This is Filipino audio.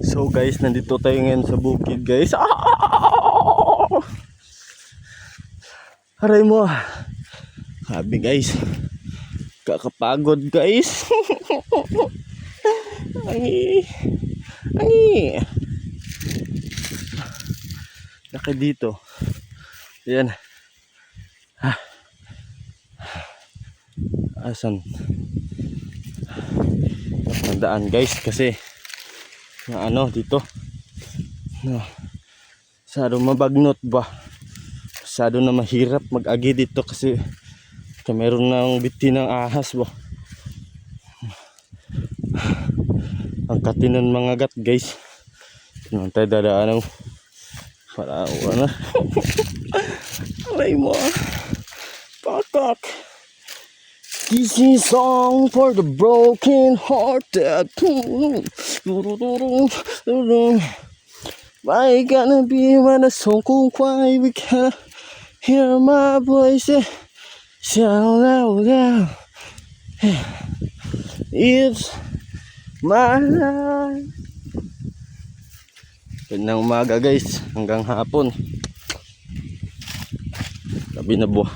So guys, nandito tayo ngayon sa bukid guys. Aray mo. Sabi guys, kakapagod guys. Ay. Laki dito. Ayan. Asan? Tandaan guys kasi na ano dito. Masyado mabagnot ba? Masyado na mahirap mag-agi dito kasi meron ng biti ng ahas ba? Ang katinan mga gat guys. Nung tayo dadaan ng para na. Aray mo. Pakak. This is song for the broken hearted. Why gonna be when the song go quiet? We can't hear my voice. Shout out loud. It's my life. Gandang umaga guys, hanggang hapon. Gabi na buwan.